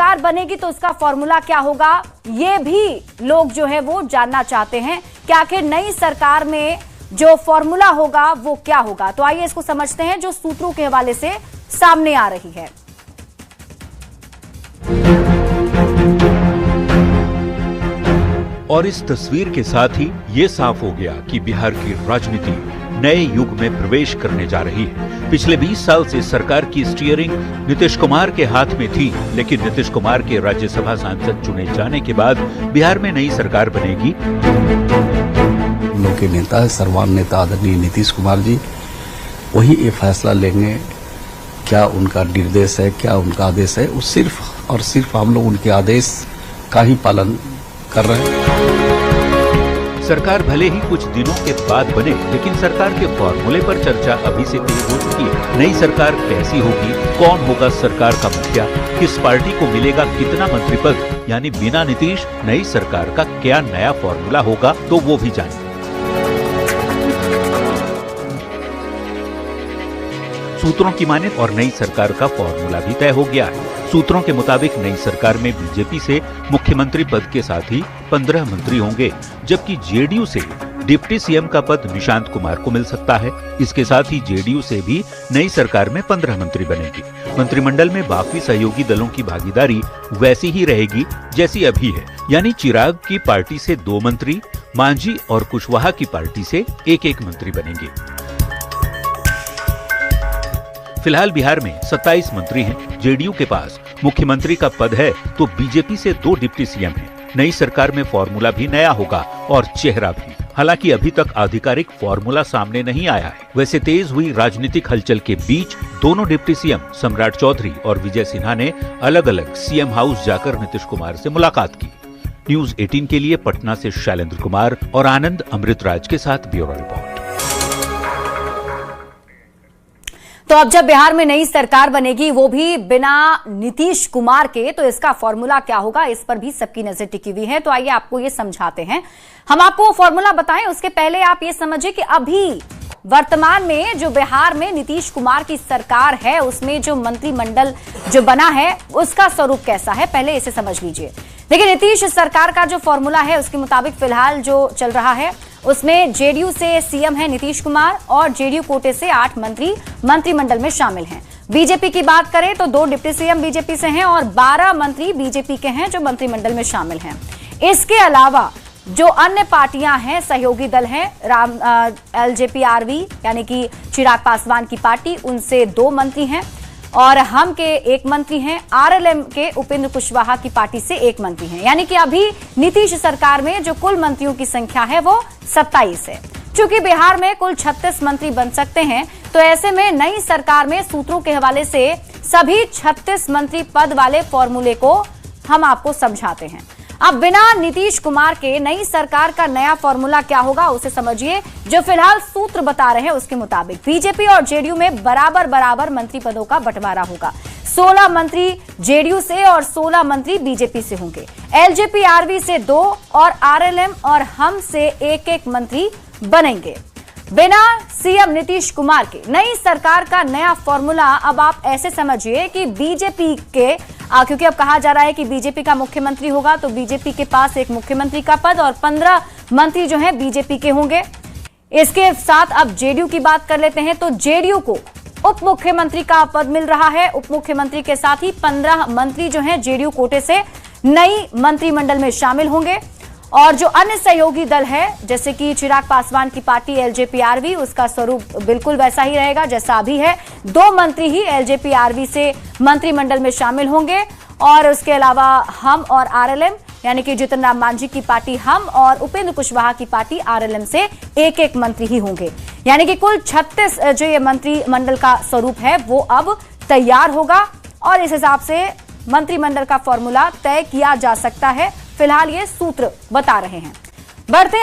सरकार बनेगी तो उसका फॉर्मूला क्या होगा, ये भी लोग जो है वो जानना चाहते हैं कि आखिर नई सरकार में जो फॉर्मूला होगा वो क्या होगा। तो आइए इसको समझते हैं जो सूत्रों के हवाले से सामने आ रही है। और इस तस्वीर के साथ ही ये साफ हो गया कि बिहार की राजनीति नए युग में प्रवेश करने जा रही है। पिछले 20 साल से सरकार की स्टीयरिंग नीतीश कुमार के हाथ में थी, लेकिन नीतीश कुमार के राज्यसभा सांसद चुने जाने के बाद बिहार में नई सरकार बनेगी। हम लोग के नेता है सर्वमान्य नेता आदरणीय नीतीश कुमार जी, वही ये फैसला लेंगे। क्या उनका निर्देश है, क्या उनका आदेश है, वो सिर्फ और सिर्फ हम लोग उनके आदेश का ही पालन कर रहे हैं। सरकार भले ही कुछ दिनों के बाद बने, लेकिन सरकार के फॉर्मूले पर चर्चा अभी से तेज हो चुकी है। नई सरकार कैसी होगी, कौन होगा सरकार का मुखिया, किस पार्टी को मिलेगा कितना मंत्री पद, यानी बिना नीतीश नई सरकार का क्या नया फॉर्मूला होगा, तो वो भी जानेंगे। सूत्रों की माने और नई सरकार का फॉर्मूला भी तय हो गया है। सूत्रों के मुताबिक नई सरकार में बीजेपी से मुख्यमंत्री पद के साथ ही 15 मंत्री होंगे, जबकि जेडीयू से डिप्टी सीएम का पद निशांत कुमार को मिल सकता है। इसके साथ ही जेडीयू से भी नई सरकार में 15 मंत्री बनेंगे। मंत्रिमंडल में बाकी सहयोगी दलों की भागीदारी वैसी ही रहेगी जैसी अभी है, यानी चिराग की पार्टी से 2 मंत्री, मांझी और कुशवाहा की पार्टी से 1-1 मंत्री बनेंगे। फिलहाल बिहार में 27 मंत्री हैं। जेडीयू के पास मुख्यमंत्री का पद है तो बीजेपी से 2 डिप्टी सीएम हैं। नई सरकार में फॉर्मूला भी नया होगा और चेहरा भी। हालांकि अभी तक आधिकारिक फॉर्मूला सामने नहीं आया है। वैसे तेज हुई राजनीतिक हलचल के बीच दोनों डिप्टी सीएम सम्राट चौधरी और विजय सिन्हा ने अलग अलग सीएम हाउस जाकर नीतीश कुमार से मुलाकात की। न्यूज 18 के लिए पटना से शैलेंद्र कुमार और आनंद अमृतराज के साथ ब्यूरो रिपोर्ट। तो अब जब बिहार में नई सरकार बनेगी वो भी बिना नीतीश कुमार के, तो इसका फॉर्मूला क्या होगा, इस पर भी सबकी नजर टिकी हुई है। तो आइए आपको ये समझाते हैं। हम आपको वो फॉर्मूला बताएं, उसके पहले आप ये समझिए कि अभी वर्तमान में जो बिहार में नीतीश कुमार की सरकार है उसमें जो मंत्रिमंडल जो बना है उसका स्वरूप कैसा है, पहले इसे समझ लीजिए। देखिए, नीतीश सरकार का जो फॉर्मूला है उसके मुताबिक फिलहाल जो चल रहा है उसमें जेडीयू से सीएम है नीतीश कुमार और जेडीयू कोटे से 8 मंत्री मंत्रिमंडल में शामिल हैं। बीजेपी की बात करें तो 2 डिप्टी सीएम बीजेपी से हैं और 12 मंत्री बीजेपी के हैं जो मंत्रिमंडल में शामिल हैं। इसके अलावा जो अन्य पार्टियां हैं, सहयोगी दल हैं, एलजेपी-आरवी यानी कि चिराग पासवान की पार्टी, उनसे 2 मंत्री हैं और हम के 1 मंत्री हैं। आरएलएम के उपेंद्र कुशवाहा की पार्टी से 1 मंत्री हैं। यानी कि अभी नीतीश सरकार में जो कुल मंत्रियों की संख्या है वो 27 है। चूंकि बिहार में कुल 36 मंत्री बन सकते हैं, तो ऐसे में नई सरकार में सूत्रों के हवाले से सभी 36 मंत्री पद वाले फॉर्मूले को हम आपको समझाते हैं। अब बिना नीतीश कुमार के नई सरकार का नया फॉर्मूला क्या होगा उसे समझिए। जो फिलहाल सूत्र बता रहे हैं उसके मुताबिक बीजेपी और जेडीयू में बराबर बराबर मंत्री पदों का बंटवारा होगा। 16 मंत्री जेडीयू से और 16 मंत्री बीजेपी से होंगे। एलजेपी-आरवी से 2 और आरएलएम और हम से 1-1 मंत्री बनेंगे। बिना सीएम नीतीश कुमार के नई सरकार का नया फॉर्मूला अब आप ऐसे समझिए कि बीजेपी के क्योंकि अब कहा जा रहा है कि बीजेपी का मुख्यमंत्री होगा, तो बीजेपी के पास एक मुख्यमंत्री का पद और 15 मंत्री जो हैं बीजेपी के होंगे। इसके साथ अब जेडीयू की बात कर लेते हैं, तो जेडीयू को उप मुख्यमंत्री का पद मिल रहा है। उप मुख्यमंत्री के साथ ही 15 मंत्री जो हैं जेडीयू कोटे से नई मंत्रिमंडल में शामिल होंगे। और जो अन्य सहयोगी दल है जैसे कि चिराग पासवान की पार्टी एलजेपी-आरवी, उसका स्वरूप बिल्कुल वैसा ही रहेगा जैसा अभी है। 2 मंत्री ही एलजेपी-आरवी से मंत्रिमंडल में शामिल होंगे और उसके अलावा हम और आरएलएम यानी कि जितन राम मांझी की पार्टी हम और उपेंद्र कुशवाहा की पार्टी आरएलएम से 1-1 मंत्री ही होंगे। यानी कि कुल 36 जो ये मंत्रिमंडल का स्वरूप है वो अब तैयार होगा और इस हिसाब से मंत्रिमंडल का फॉर्मूला तय किया जा सकता है। फिलहाल ये सूत्र बता रहे हैं। बढ़ते